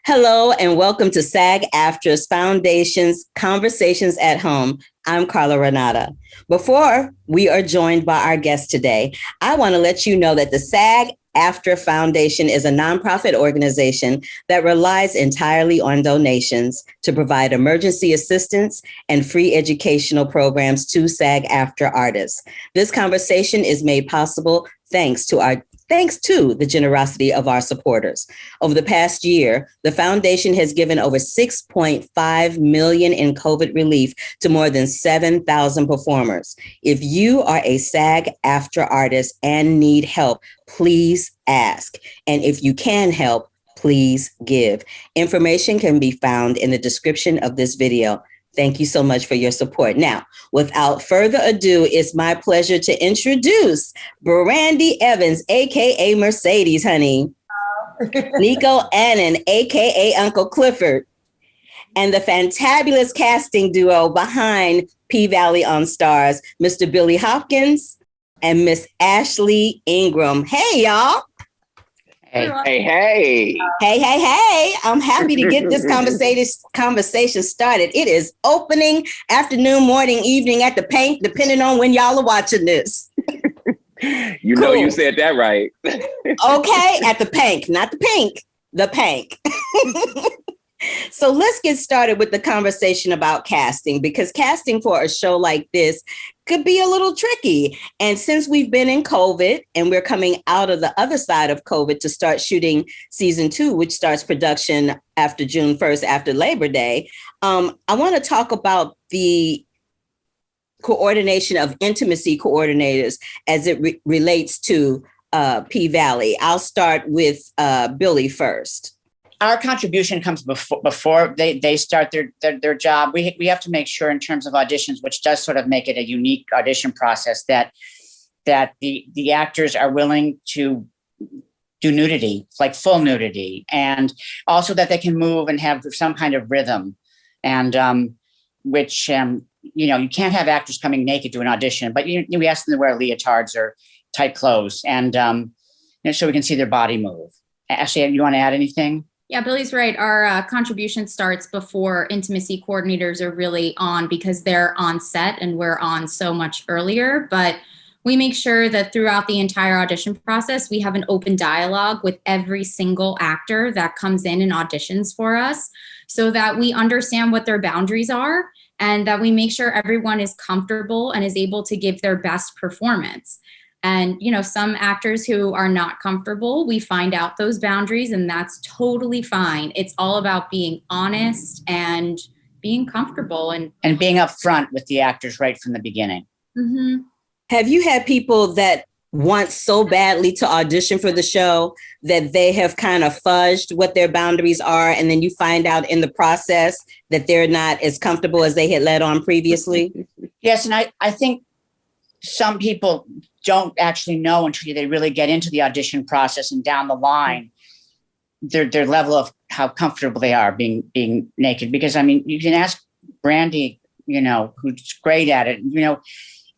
Hello and welcome to SAG-AFTRA Foundation's Conversations at Home. I'm Carla Renata. Before we are joined by our guest today, I want to let you know that the SAG-AFTRA Foundation is a nonprofit organization that relies entirely on donations to provide emergency assistance and free educational programs to SAG-AFTRA artists. This conversation is made possible thanks to the generosity of our supporters. Over the past year, the foundation has given over $6.5 million in COVID relief to more than 7,000 performers. If you are a SAG-AFTRA artist and need help, please ask. And if you can help, please give. Information can be found in the description of this video. Thank you so much for your support. Now, without further ado, it's my pleasure to introduce Brandee Evans, aka Mercedes, honey, Nicco Annan, aka Uncle Clifford, and the fantabulous casting duo behind P-Valley on Stars, Mr. Billy Hopkins and Miss Ashley Ingram. Hey, y'all. Hey. I'm happy to get this conversation started. It is opening afternoon, morning, evening at the Pank, depending on when y'all are watching this. You know you said that right. Okay, at the Pank, not the Pink, the Pank. So let's get started with the conversation about casting, because casting for a show like this could be a little tricky. And since we've been in COVID and we're coming out of the other side of COVID to start shooting season 2, which starts production after June 1st, after Labor Day, I want to talk about the coordination of intimacy coordinators as it relates to P-Valley. I'll start with Billy first. Our contribution comes before they start their job. We have to make sure in terms of auditions, which does sort of make it a unique audition process, that the actors are willing to do nudity, like full nudity, and also that they can move and have some kind of rhythm, and which you can't have actors coming naked to an audition, but we ask them to wear leotards or tight clothes, and so we can see their body move. Ashley, you want to add anything? Yeah, Billy's right. Our contribution starts before intimacy coordinators are really on, because they're on set and we're on so much earlier. But we make sure that throughout the entire audition process, we have an open dialogue with every single actor that comes in and auditions for us, so that we understand what their boundaries are and that we make sure everyone is comfortable and is able to give their best performance. And, some actors who are not comfortable, we find out those boundaries, and that's totally fine. It's all about being honest and being comfortable and being upfront with the actors right from the beginning. Mm-hmm. Have you had people that want so badly to audition for the show that they have kind of fudged what their boundaries are, and then you find out in the process that they're not as comfortable as they had let on previously? Yes, and I think some people don't actually know until they really get into the audition process, and down the line, their level of how comfortable they are being naked. Because you can ask Brandee, who's great at it.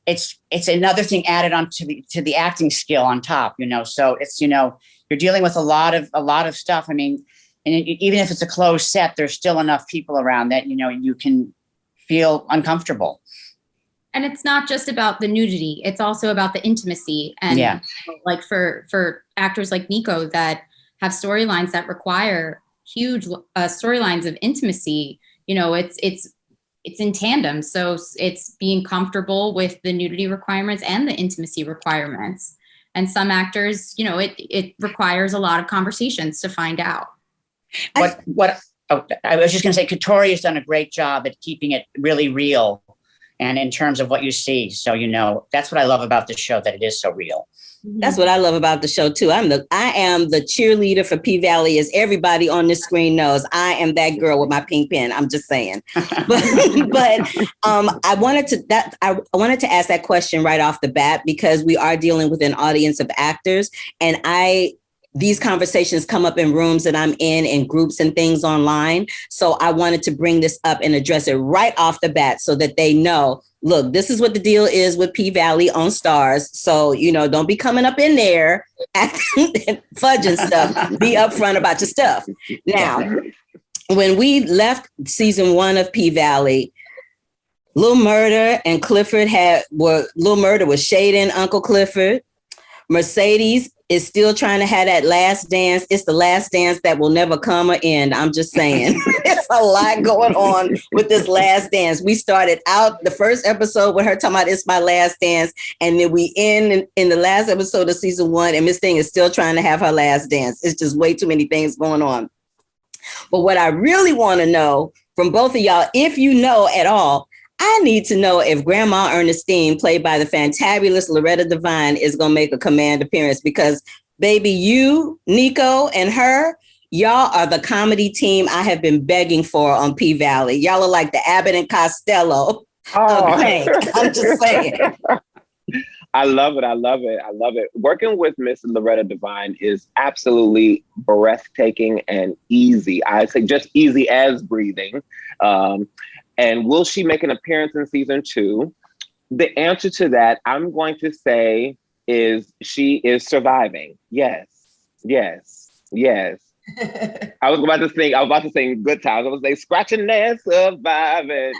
It's another thing added on to the acting skill on top. So it's you're dealing with a lot of stuff. And even if it's a closed set, there's still enough people around that you can feel uncomfortable. And it's not just about the nudity, it's also about the intimacy. And like for actors like Nicco that have storylines that require huge storylines of intimacy, it's in tandem. So it's being comfortable with the nudity requirements and the intimacy requirements. And some actors, it requires a lot of conversations to find out. I was just going to say, Katori has done a great job at keeping it really real. And in terms of what you see. So, that's what I love about the show, that it is so real. That's what I love about the show too. I am the cheerleader for P-Valley, as everybody on this screen knows. I am that girl with my pink pen. I'm just saying. But I wanted to ask that question right off the bat, because we are dealing with an audience of actors, and I these conversations come up in rooms that I'm in groups and things online. So I wanted to bring this up and address it right off the bat so that they know, look, this is what the deal is with P-Valley on Stars. So, don't be coming up in there acting fudging stuff. Be upfront about your stuff. Now, when we left season 1 of P-Valley, Lil Murder and Clifford Lil Murder was shading Uncle Clifford. Mercedes is still trying to have that last dance. It's the last dance that will never come or end. I'm just saying. It's a lot going on with this last dance. We started out the first episode with her talking about it's my last dance. And then we end in the last episode of season 1. And Miss Thing is still trying to have her last dance. It's just way too many things going on. But what I really want to know from both of y'all, if you know at all, I need to know if Grandma Ernestine, played by the fantabulous Loretta Devine, is going to make a command appearance because, baby, you, Nicco, and her, y'all are the comedy team I have been begging for on P-Valley. Y'all are like the Abbott and Costello of Hank. I'm just saying. I love it. I love it. I love it. Working with Miss Loretta Devine is absolutely breathtaking and easy. I say just easy as breathing. And will she make an appearance in season 2? The answer to that, I'm going to say, is she is surviving. Yes, yes, yes. I was about to sing Good Times. I was like, scratching and surviving.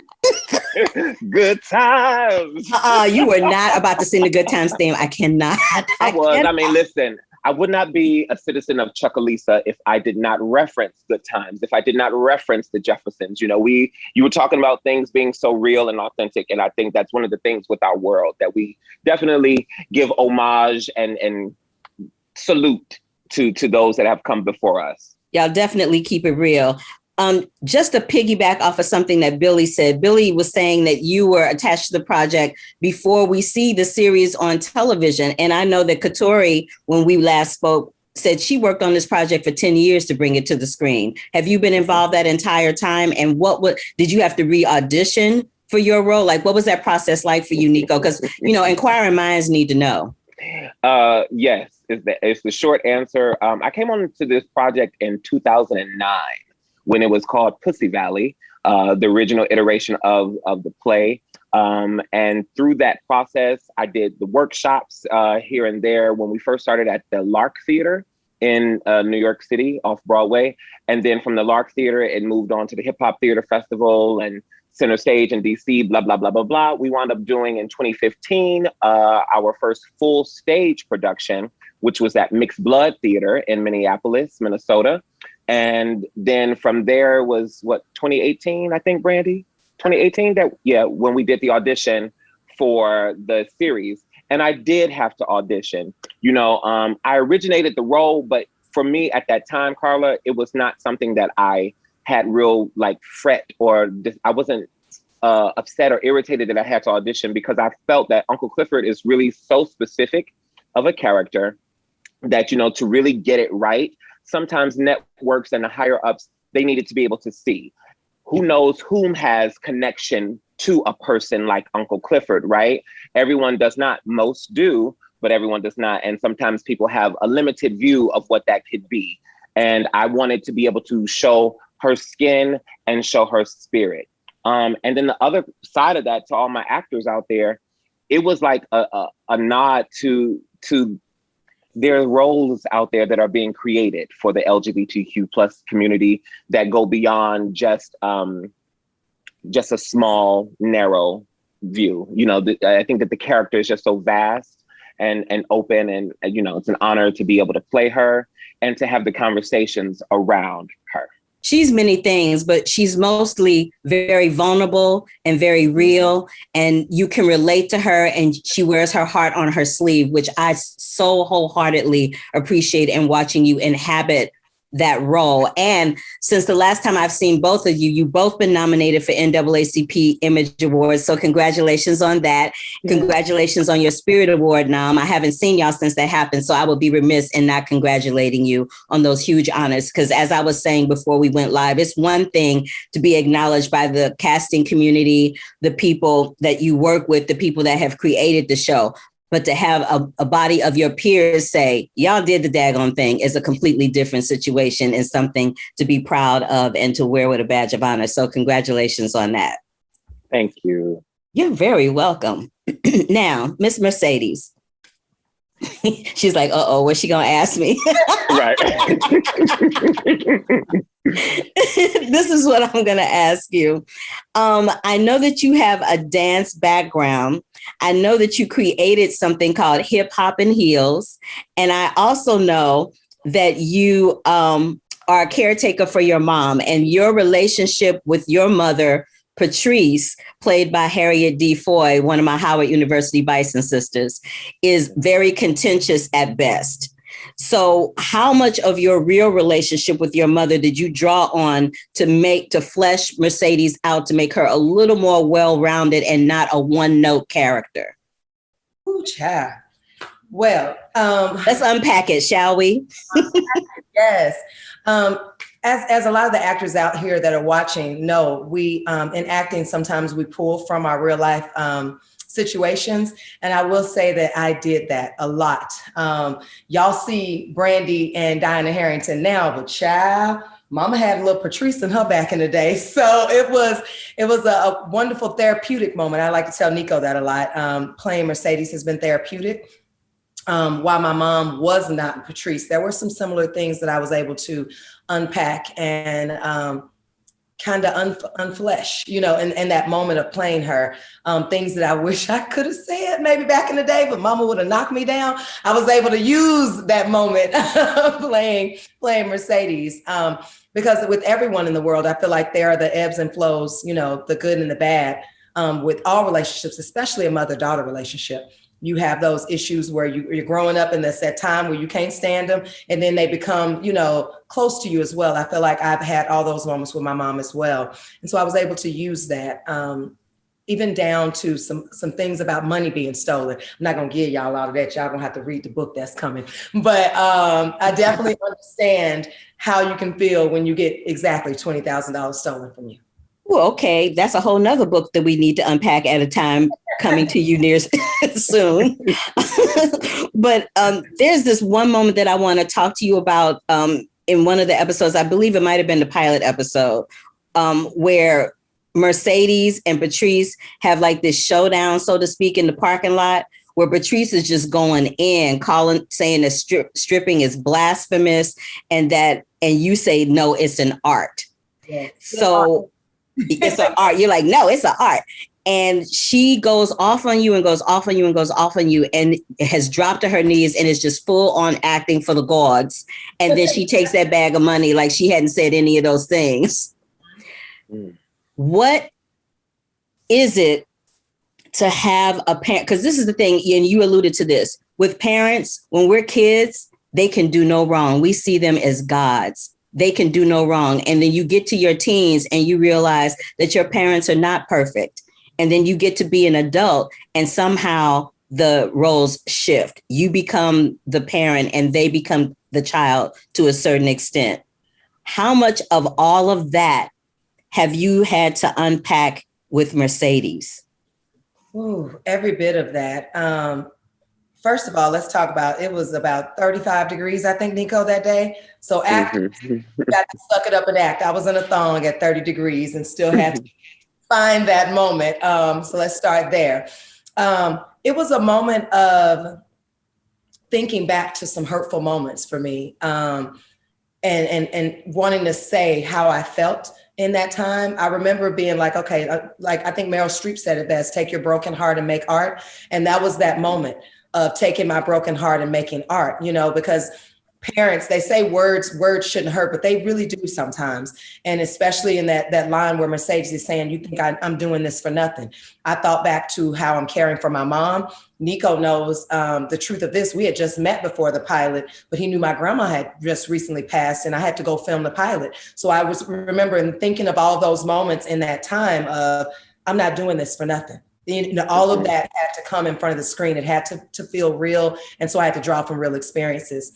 Good times. You were not about to sing the Good Times theme. I cannot. I was. I mean, listen, I would not be a citizen of Chuckalisa if I did not reference Good Times, if I did not reference the Jeffersons. You were talking about things being so real and authentic. And I think that's one of the things with our world that we definitely give homage and salute to those that have come before us. Y'all definitely keep it real. Just to piggyback off of something that Billy said, Billy was saying that you were attached to the project before we see the series on television. And I know that Katori, when we last spoke, said she worked on this project for 10 years to bring it to the screen. Have you been involved that entire time? And did you have to re-audition for your role? Like, what was that process like for you, Nicco? Because, inquiring minds need to know. Yes, it's the short answer. I came on to this project in 2009. When it was called Pussy Valley, the original iteration of the play. And through that process, I did the workshops here and there when we first started at the Lark Theater in New York City off Broadway. And then from the Lark Theater, it moved on to the Hip Hop Theater Festival and Center Stage in DC, blah, blah, blah, blah, blah. We wound up doing in 2015, our first full stage production, which was at Mixed Blood Theater in Minneapolis, Minnesota. And then from there was 2018, I think, Brandee? 2018, when we did the audition for the series. And I did have to audition. I originated the role, but for me at that time, Carla, it was not something that I had real fret or I wasn't upset or irritated that I had to audition because I felt that Uncle Clifford is really so specific of a character that, to really get it right, sometimes networks and the higher ups, they needed to be able to see who knows whom has connection to a person like Uncle Clifford, right? Everyone does not. Most do, but everyone does not. And sometimes people have a limited view of what that could be. And I wanted to be able to show her skin and show her spirit. And then the other side of that, to all my actors out there, it was like a nod to there are roles out there that are being created for the LGBTQ plus community that go beyond just a small, narrow view. I think that the character is just so vast and open, and it's an honor to be able to play her and to have the conversations around her. She's many things, but she's mostly very vulnerable and very real. And you can relate to her, and she wears her heart on her sleeve, which I so wholeheartedly appreciate in watching you inhabit that role. And since the last time I've seen both of you, you've both been nominated for NAACP Image Awards. So congratulations on that. Yeah. Congratulations on your Spirit Award, Nam. I haven't seen y'all since that happened, so I would be remiss in not congratulating you on those huge honors. Because as I was saying before we went live, it's one thing to be acknowledged by the casting community, the people that you work with, the people that have created the show. But to have a body of your peers say, y'all did the daggone thing is a completely different situation and something to be proud of and to wear with a badge of honor. So congratulations on that. Thank you. You're very welcome. Now, Miss Mercedes. She's like, uh-oh, what's she going to ask me? Right. This is what I'm going to ask you. I know that you have a dance background. I know that you created something called Hip Hop and Heels. And I also know that you are a caretaker for your mom, and your relationship with your mother, Patrice, played by Harriet D. Foy, one of my Howard University Bison sisters, is very contentious at best. So how much of your real relationship with your mother did you draw on to flesh Mercedes out, to make her a little more well-rounded and not a one-note character? Ooh, child. Well, let's unpack it, shall we? Yes. As a lot of the actors out here that are watching know, we in acting, sometimes we pull from our real life situations. And I will say that I did that a lot. Y'all see Brandee and Diana Harrington now, but child, Mama had a little Patrice in her back in the day. So it was a wonderful therapeutic moment. I like to tell Nicco that a lot. Playing Mercedes has been therapeutic. While my mom was not Patrice, there were some similar things that I was able to unpack and kind of unflesh, in that moment of playing her. Things that I wish I could have said maybe back in the day, but Mama would have knocked me down. I was able to use that moment playing Mercedes. Because with everyone in the world, I feel like there are the ebbs and flows, the good and the bad, with all relationships, especially a mother-daughter relationship. You have those issues where you're growing up and there's that time where you can't stand them, and then they become, close to you as well. I feel like I've had all those moments with my mom as well. And so I was able to use that, even down to some things about money being stolen. I'm not going to give y'all all of that. Y'all going to have to read the book that's coming. But I definitely understand how you can feel when you get exactly $20,000 stolen from you. Well, okay, that's a whole nother book that we need to unpack at a time coming to you near soon. But there's this one moment that I want to talk to you about in one of the episodes. I believe it might have been the pilot episode, where Mercedes and Patrice have like this showdown, so to speak, in the parking lot, where Patrice is just going in, saying that stripping is blasphemous, and you say, no, it's an art. Yeah. So it's an art. You're like, no, it's an art. And she goes off on you and goes off on you and goes off on you, and has dropped to her knees and is just full on acting for the gods. And then she takes that bag of money like she hadn't said any of those things. Mm. What is it to have a parent? Because this is the thing, and you alluded to this, with parents, when we're kids, they can do no wrong. We see them as gods. They can do no wrong. And then you get to your teens and you realize that your parents are not perfect. And then you get to be an adult and somehow the roles shift. You become the parent and they become the child to a certain extent. How much of all of that have you had to unpack with Mercedes? Ooh, every bit of that. First of all, let's talk about, it was about 35 degrees, I think, Nicco, that day. So actors got to suck it up and act. I was in a thong at 30 degrees and still had to find that moment. So let's start there. It was a moment of thinking back to some hurtful moments for me, and wanting to say how I felt in that time. I remember being like, okay, like I think Meryl Streep said it best, take your broken heart and make art. And that was that moment of taking my broken heart and making art, because parents, they say words shouldn't hurt, but they really do sometimes. And especially in that line where Mercedes is saying, you think I'm doing this for nothing. I thought back to how I'm caring for my mom. Nicco knows the truth of this. We had just met before the pilot, but he knew my grandma had just recently passed and I had to go film the pilot. So I was remembering thinking of all those moments in that time of, I'm not doing this for nothing. All of that had to come in front of the screen. It had to feel real. And so I had to draw from real experiences.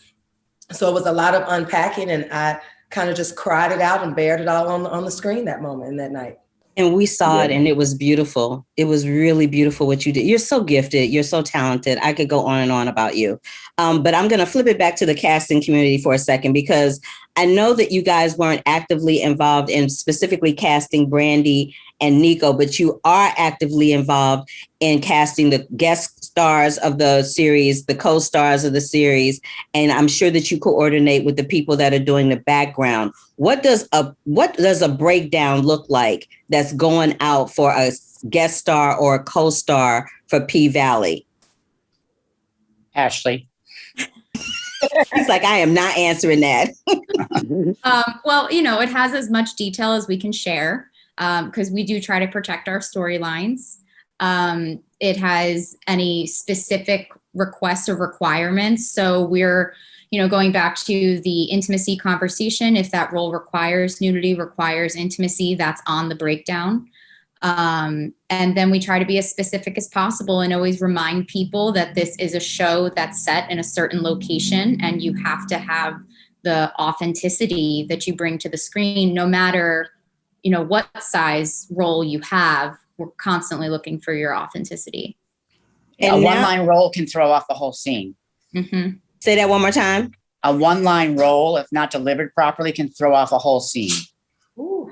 So it was a lot of unpacking, and I kind of just cried it out and bared it all on the screen that moment and that night. And we saw it, and it was beautiful. It was really beautiful what you did. You're so gifted. You're so talented. I could go on and on about you. But I'm going to flip it back to the casting community for a second, because I know that you guys weren't actively involved in specifically casting Brandee and Nicco, but you are actively involved in casting the guest stars of the series, the co-stars of the series. And I'm sure that you coordinate with the people that are doing the background. What does a breakdown look like that's going out for a guest star or a co-star for P-Valley? Ashley. He's like, I am not answering that. Well, it has as much detail as we can share, because we do try to protect our storylines. It has any specific requests or requirements. So we're, going back to the intimacy conversation. If that role requires nudity, requires intimacy, that's on the breakdown. And then we try to be as specific as possible and always remind people that this is a show that's set in a certain location, and you have to have the authenticity that you bring to the screen, no matter, what size role you have. We're constantly looking for your authenticity. And a one-line role can throw off the whole scene. Mm-hmm. Say that one more time. A one-line role, if not delivered properly, can throw off a whole scene.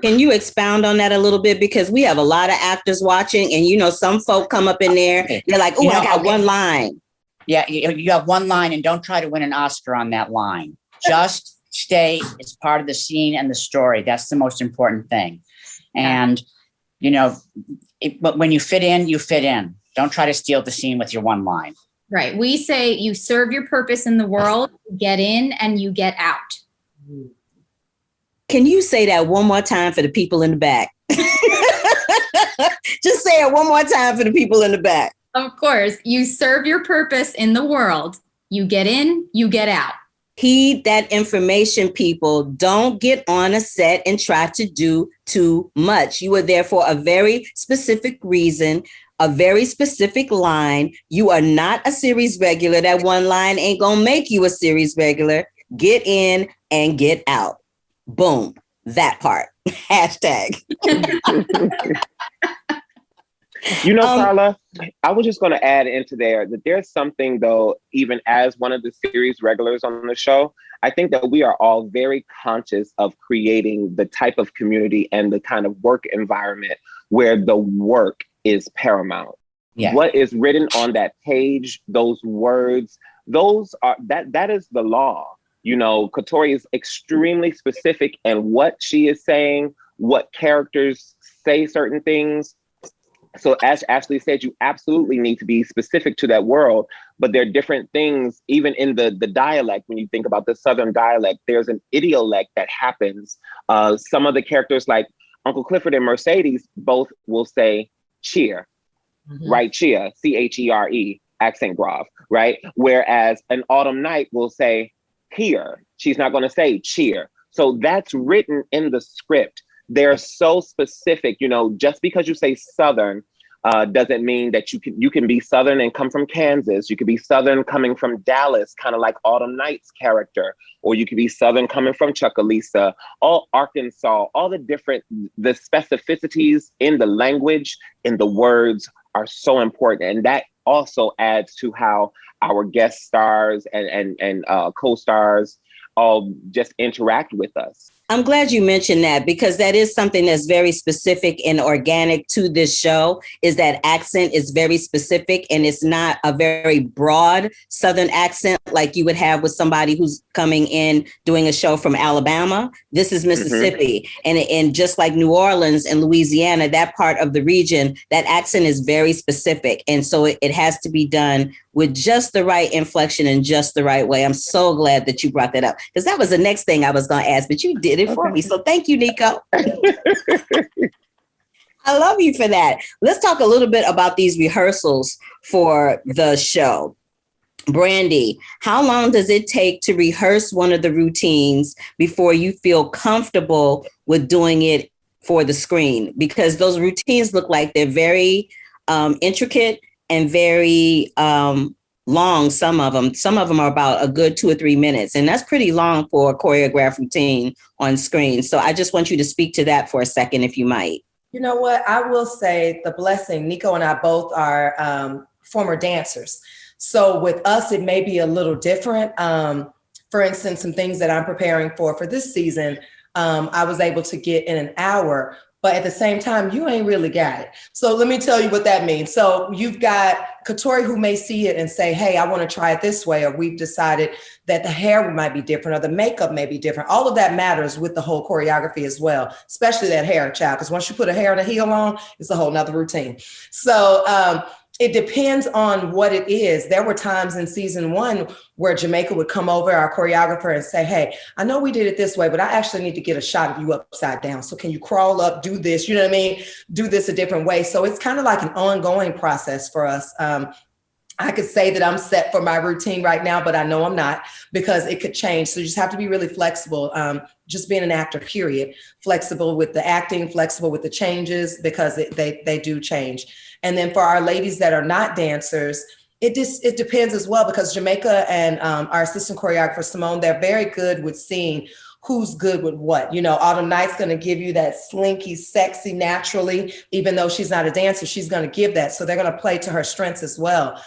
Can you expound on that a little bit? Because we have a lot of actors watching, and some folk come up in there, they're like, oh, I got one line. Yeah, you have one line, and don't try to win an Oscar on that line. Just stay as part of the scene and the story. That's the most important thing. And, but when you fit in, you fit in. Don't try to steal the scene with your one line. Right. We say you serve your purpose in the world, you get in and you get out. Can you say that one more time for the people in the back? Just say it one more time for the people in the back. Of course. You serve your purpose in the world. You get in, you get out. Heed that information, people. Don't get on a set and try to do too much. You are there for a very specific reason, a very specific line. You are not a series regular. That one line ain't gonna make you a series regular. Get in and get out. Boom. That part. Hashtag. Carla, I was just going to add into there that there's something, though, even as one of the series regulars on the show, I think that we are all very conscious of creating the type of community and the kind of work environment where the work is paramount. Yeah. What is written on that page, those words, that is the law. Katori is extremely specific in what she is saying, what characters say certain things. So as Ashley said, you absolutely need to be specific to that world, but there are different things, even in the dialect. When you think about the Southern dialect, there's an idiolect that happens. Some of the characters like Uncle Clifford and Mercedes both will say cheer, right? Cheer, CHERE, accent grave, right? Whereas an Autumn Night will say here. She's not going to say cheer. So that's written in the script. They're so specific, just because you say Southern doesn't mean that you can be Southern and come from Kansas. You could be Southern coming from Dallas, kind of like Autumn Night's character, or you could be Southern coming from Chucalissa, all Arkansas, all the specificities in the language, in the words are so important. And that also adds to how our guest stars and co-stars all just interact with us. I'm glad you mentioned that, because that is something that's very specific and organic to this show, is that accent is very specific, and it's not a very broad Southern accent like you would have with somebody who's coming in doing a show from Alabama. This is Mississippi. And just like New Orleans and Louisiana, that part of the region, that accent is very specific. And so it has to be done with just the right inflection and just the right way. I'm so glad that you brought that up, because that was the next thing I was going to ask, but you did it for me. So thank you, Nicco. I love you for that. Let's talk a little bit about these rehearsals for the show. Brandee, how long does it take to rehearse one of the routines before you feel comfortable with doing it for the screen? Because those routines look like they're very intricate and very long. Some of them are about a good 2 or 3 minutes. And that's pretty long for a choreographed routine on screen. So I just want you to speak to that for a second, if you might. You know what? I will say the blessing, Nicco and I both are former dancers. So with us, it may be a little different. For instance, some things that I'm preparing for this season, I was able to get in an hour, but at the same time, you ain't really got it. So let me tell you what that means. So you've got Katori who may see it and say, hey, I want to try it this way, or we've decided that the hair might be different or the makeup may be different. All of that matters with the whole choreography as well, especially that hair, child, because once you put a hair and a heel on, it's a whole nother routine. So it depends on what it is. There were times in season 1 where Jamaica would come over, our choreographer, and say, hey, I know we did it this way, but I actually need to get a shot of you upside down. So can you crawl up, do this, you know what I mean? Do this a different way. So it's kind of like an ongoing process for us. I could say that I'm set for my routine right now, but I know I'm not, because it could change. So you just have to be really flexible. Just being an actor, period. Flexible with the acting, flexible with the changes, because they do change. And then for our ladies that are not dancers, it depends as well, because Jamaica and our assistant choreographer, Simone, they're very good with seeing who's good with what. You know, Autumn Night's going to give you that slinky, sexy, naturally, even though she's not a dancer, she's going to give that. So they're going to play to her strengths as well.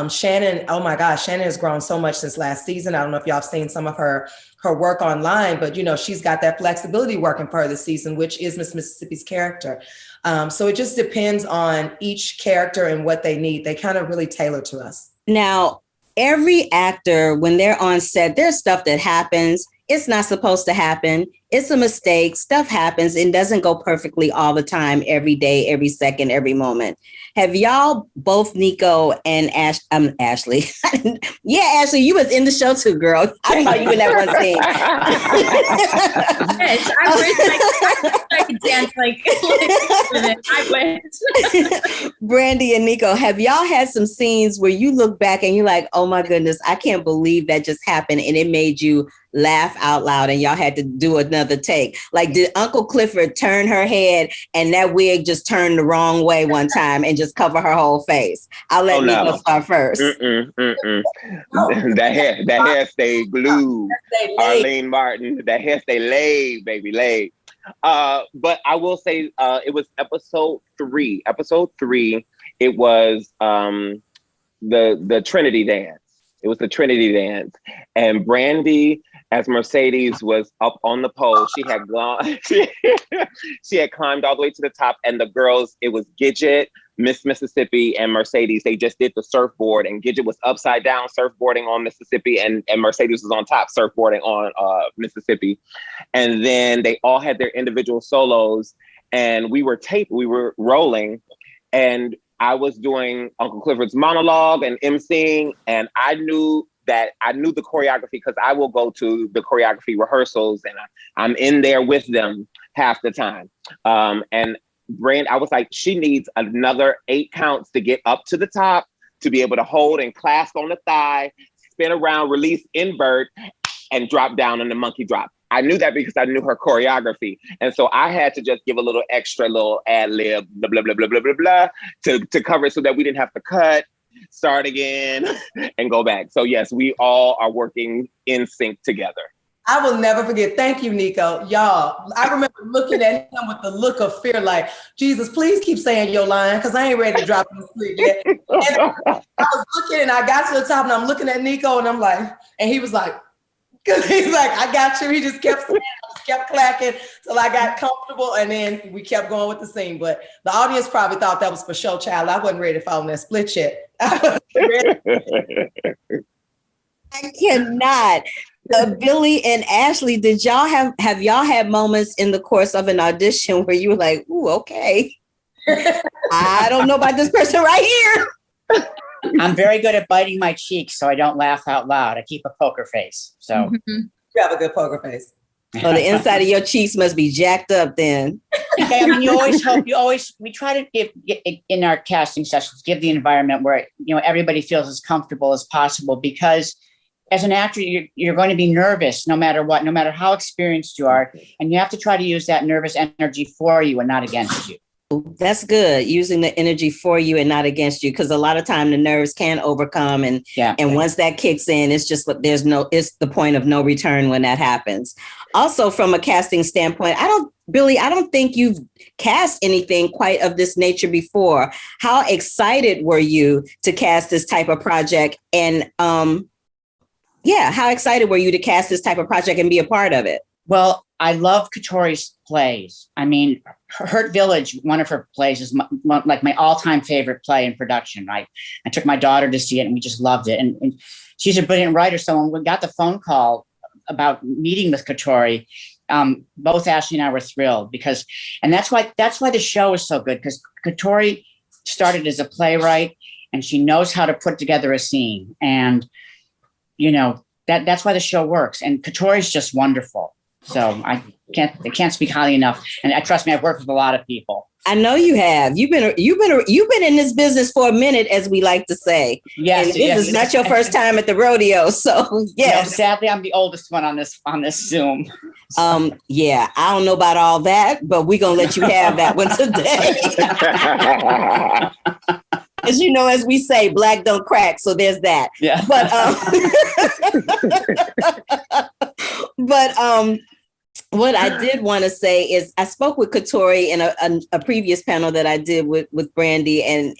Shannon, oh my gosh, Shannon has grown so much since last season. I don't know if y'all have seen some of her work online, but you know, she's got that flexibility working for her this season, which is Miss Mississippi's character. So it just depends on each character and what they need. They kind of really tailor to us. Now, every actor, when they're on set, there's stuff that happens. It's not supposed to happen. It's a mistake. Stuff happens. It doesn't go perfectly all the time, every day, every second, every moment. Have y'all, both Nicco and Ashley? Yeah, Ashley, you was in the show too, girl. I saw you in that one scene. Yes, I wish I could dance like I wish. Brandee and Nicco, have y'all had some scenes where you look back and you're like, oh my goodness, I can't believe that just happened, and it made you laugh out loud and y'all had to do another take? Like, did Uncle Clifford turn her head and that wig just turned the wrong way one time and just cover her whole face? I'll let Nicco start first. That hair stayed glued. Arlene Martin, that hair stayed laid, baby, laid. But I will say it was episode 3. Episode 3, it was the Trinity dance. It was the Trinity dance. And Brandee, as Mercedes, was up on the pole. She had gone, she had climbed all the way to the top, and the girls, it was Gidget, Miss Mississippi, and Mercedes. They just did the surfboard, and Gidget was upside down surfboarding on Mississippi, and Mercedes was on top surfboarding on Mississippi. And then they all had their individual solos, and we were rolling, and I was doing Uncle Clifford's monologue and emceeing, and I knew the choreography because I will go to the choreography rehearsals and I'm in there with them half the time. And I was like, she needs another 8 counts to get up to the top, to be able to hold and clasp on the thigh, spin around, release, invert, and drop down on the monkey drop. I knew that because I knew her choreography. And so I had to just give a little extra little ad lib, blah, blah, blah, blah, blah, blah, blah, to cover it so that we didn't have to cut, start again, and go back. So yes, we all are working in sync together. I will never forget. Thank you, Nicco. Y'all, I remember looking at him with the look of fear, like, Jesus, please keep saying your line, because I ain't ready to drop this sleep yet. And I was looking, and I got to the top, and I'm looking at Nicco, and I'm like, and he was like, because he's like, I got you. He just kept saying, kept clacking till I got comfortable, and then we kept going with the scene. But the audience probably thought that was for show, child. I wasn't ready to fall in that split yet. I cannot. Billy and Ashley, did y'all have y'all had moments in the course of an audition where you were like, ooh, okay, I don't know about this person right here? I'm very good at biting my cheeks so I don't laugh out loud. I keep a poker face. So you have a good poker face. So the inside of your cheeks must be jacked up then. Okay, I mean, we try to give in our casting sessions, give the environment where, you know, everybody feels as comfortable as possible, because as an actor, you're going to be nervous no matter what, no matter how experienced you are. And you have to try to use that nervous energy for you and not against you. That's good. Using the energy for you and not against you. Because a lot of time the nerves can overcome. And once that kicks in, it's just, it's the point of no return when that happens. Also, from a casting standpoint, I don't think you've cast anything quite of this nature before. How excited were you to cast this type of project? And how excited were you to cast this type of project and be a part of it? Well, I love Katori's plays. I mean, Hurt Village, one of her plays, is like my all-time favorite play in production. I took my daughter to see it, and we just loved it. And she's a brilliant writer. So when we got the phone call about meeting with Katori, both Ashley and I were thrilled and that's why the show is so good, because Katori started as a playwright, and she knows how to put together a scene, and that's why the show works. And Katori's just wonderful. So I can't speak highly enough. And trust me, I've worked with a lot of people. I know you have. You've been in this business for a minute, as we like to say. Yes, and this is not your first time at the rodeo. So yes. No, sadly, I'm the oldest one on this Zoom. I don't know about all that, but we're gonna let you have that one today. As you know, as we say, black don't crack. So there's that. Yeah. But what I did want to say is I spoke with Katori in a previous panel that I did with Brandee and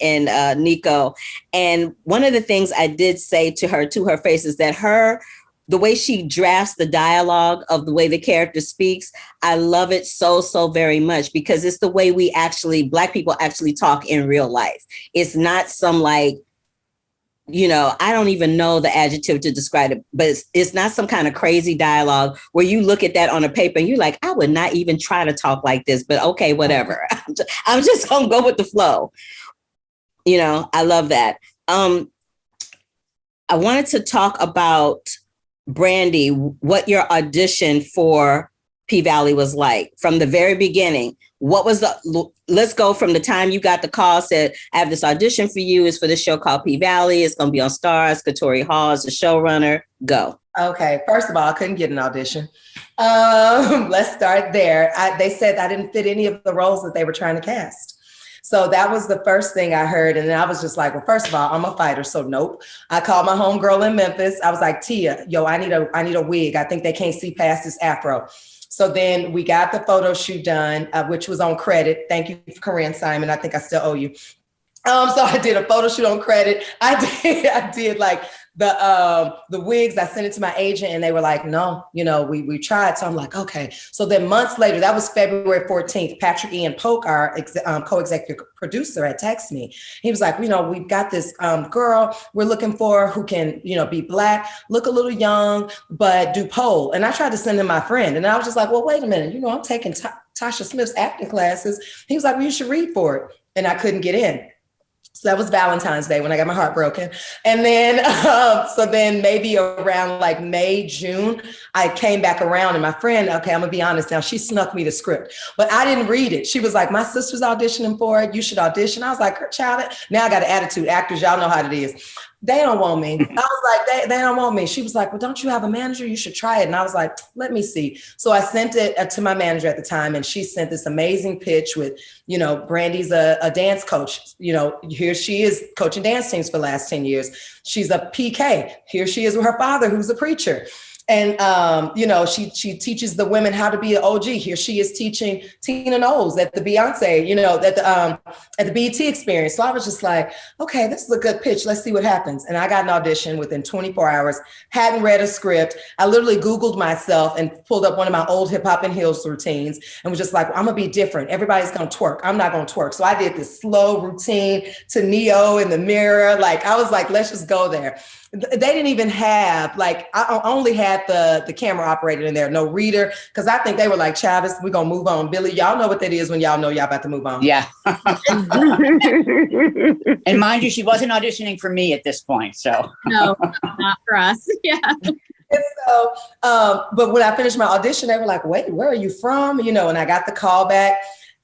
Nicco. And one of the things I did say to her face is that the way she drafts the dialogue of the way the character speaks, I love it so very much, because it's the way Black people actually talk in real life. It's not some I don't even know the adjective to describe it, but it's not some kind of crazy dialogue where you look at that on a paper and you're like, I would not even try to talk like this, but okay, whatever. I'm just going to go with the flow. I love that. I wanted to talk about, Brandee, what your audition for P-Valley was like from the very beginning. Let's go from the time you got the call, said, I have this audition for you. It's for this show called P-Valley. It's going to be on Stars. Katori Hall is the showrunner. Go. Okay. First of all, I couldn't get an audition. Let's start there. They said I didn't fit any of the roles that they were trying to cast. So that was the first thing I heard. And then I was just like, well, first of all, I'm a fighter. So nope. I called my homegirl in Memphis. I was like, Tia, I need a wig. I think they can't see past this afro. So then we got the photo shoot done, which was on credit. Thank you, Corinne Simon. I think I still owe you. So I did a photo shoot on credit. I did like the wigs. I sent it to my agent and they were like, no, we tried. So I'm like, okay. So then months later, that was February 14th, Patrick Ian Polk, our co-executive producer, had texted me. He was like, we've got this girl we're looking for who can, be Black, look a little young, but do pole. And I tried to send him my friend. And I was just like, well, wait a minute. I'm taking Tasha Smith's acting classes. He was like, well, you should read for it. And I couldn't get in. So that was Valentine's Day when I got my heart broken. And then, so then maybe around like May, June, I came back around and my friend, okay, I'm gonna be honest now, she snuck me the script, but I didn't read it. She was like, my sister's auditioning for it. You should audition. I was like, child, now I got an attitude. Actors, y'all know how it is. They don't want me. I was like, they don't want me. She was like, well, don't you have a manager? You should try it. And I was like, let me see. So I sent it to my manager at the time, and she sent this amazing pitch with, Brandee's a dance coach. Here she is coaching dance teams for the last 10 years. She's a PK. Here she is with her father, who's a preacher. And, she teaches the women how to be an OG. Here she is teaching Tina Knowles at the Beyonce, at the BET experience. So I was just like, okay, this is a good pitch. Let's see what happens. And I got an audition within 24 hours, hadn't read a script. I literally Googled myself and pulled up one of my old hip hop and heels routines and was just like, well, I'm gonna be different. Everybody's gonna twerk. I'm not gonna twerk. So I did this slow routine to Neo in the mirror. Like, I was like, let's just go there. They didn't even have, I only had the camera operator in there, no reader, because I think they were like, Travis, we're going to move on. Billy, y'all know what that is when y'all know y'all about to move on. Yeah. And mind you, she wasn't auditioning for me at this point, so. No, not for us. Yeah. And so, but when I finished my audition, they were like, wait, where are you from? And I got the call back.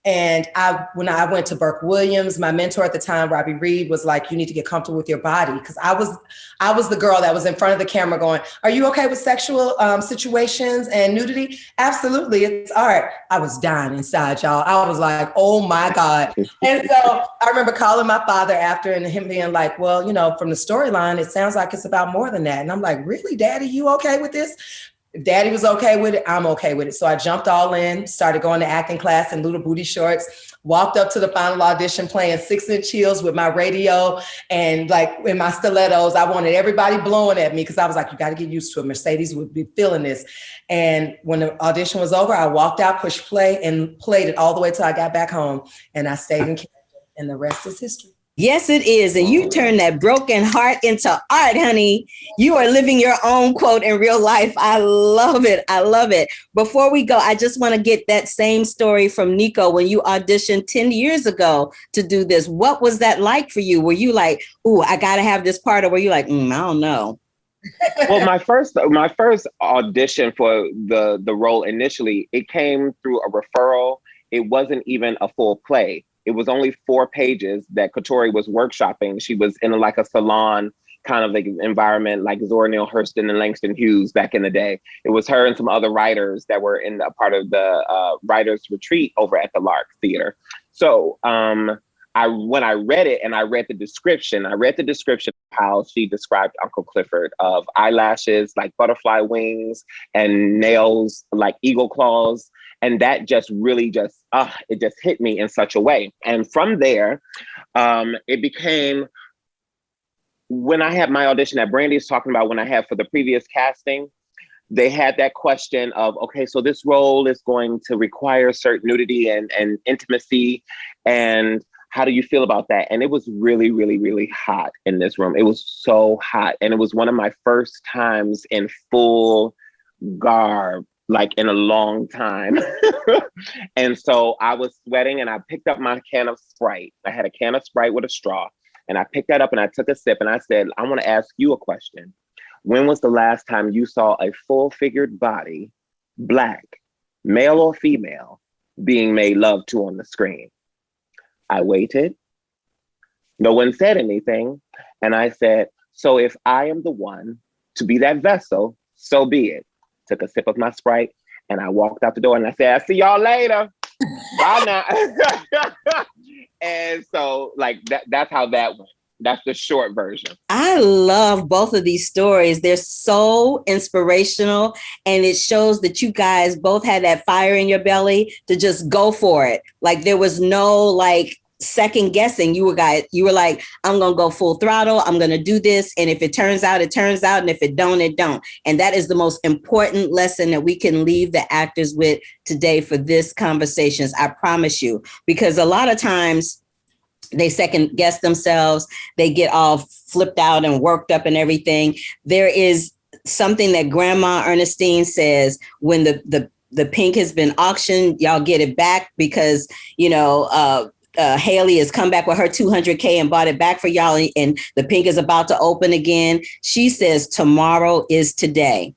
And when I went to Burke Williams, my mentor at the time, Robbie Reed, was like, you need to get comfortable with your body. Because I was the girl that was in front of the camera going, are you okay with sexual situations and nudity? Absolutely, it's art. I was dying inside, y'all. I was like, oh my God. And so I remember calling my father after and him being like, well, from the storyline, it sounds like it's about more than that. And I'm like, really, Daddy, you okay with this? If Daddy was okay with it, I'm okay with it. So I jumped all in, started going to acting class in little booty shorts, walked up to the final audition playing 6-inch heels with my radio and like in my stilettos. I wanted everybody blowing at me because I was like, you got to get used to it. Mercedes would be feeling this. And when the audition was over, I walked out, pushed play and played it all the way till I got back home. And I stayed in character and the rest is history. Yes, it is. And you turn that broken heart into art, honey. You are living your own quote in real life. I love it. I love it. Before we go, I just want to get that same story from Nicco when you auditioned 10 years ago to do this. What was that like for you? Were you like, ooh, I got to have this part? Or were you like, I don't know? Well, my first audition for the role initially, it came through a referral. It wasn't even a full play. It was only 4 pages that Katori was workshopping. She was in a salon kind of like environment, like Zora Neale Hurston and Langston Hughes back in the day. It was her and some other writers that were in a part of the writers retreat over at the Lark Theater. So when I read it and I read the description of how she described Uncle Clifford of eyelashes like butterfly wings and nails like eagle claws. And that just really it just hit me in such a way. And from there, it became, when I had my audition that Brandee is talking about, when I had for the previous casting, they had that question of, okay, so this role is going to require certain nudity and intimacy. And how do you feel about that? And it was really, really, really hot in this room. It was so hot. And it was one of my first times in full garb, like in a long time. And so I was sweating and I picked up my can of Sprite. I had a can of Sprite with a straw and I picked that up and I took a sip and I said, I want to ask you a question. When was the last time you saw a full figured body, Black, male or female, being made love to on the screen? I waited. No one said anything. And I said, so if I am the one to be that vessel, so be it. Took a sip of my Sprite and I walked out the door and I said, I'll see y'all later. Bye now. And so that's how that went. That's the short version. I love both of these stories. They're so inspirational and it shows that you guys both had that fire in your belly to just go for it. Like there was no second guessing. You were like, I'm going to go full throttle. I'm going to do this. And if it turns out, it turns out. And if it don't, it don't. And that is the most important lesson that we can leave the actors with today for this conversations. I promise you, because a lot of times they second guess themselves. They get all flipped out and worked up and everything. There is something that Grandma Ernestine says: when the pink has been auctioned, y'all get it back because, Haley has come back with her $200K and bought it back for y'all. And the pink is about to open again. She says, tomorrow is today.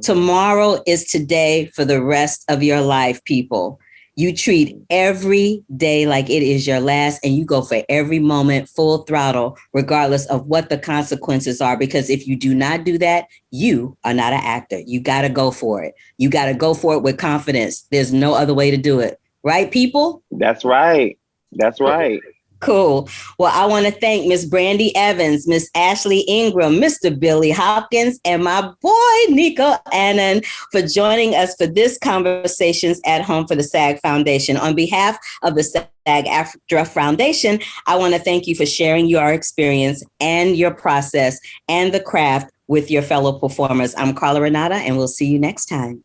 Tomorrow is today for the rest of your life, people. You treat every day like it is your last, and you go for every moment full throttle, regardless of what the consequences are. Because if you do not do that, you are not an actor. You got to go for it. You got to go for it with confidence. There's no other way to do it. Right, people? That's right. That's right. Cool. Well, I want to thank Miss Brandee Evans, Miss Ashley Ingram, Mr. Billy Hopkins, and my boy, Nicco Annan, for joining us for this Conversations at Home for the SAG Foundation. On behalf of the SAG-AFTRA Foundation, I want to thank you for sharing your experience and your process and the craft with your fellow performers. I'm Carla Renata, and we'll see you next time.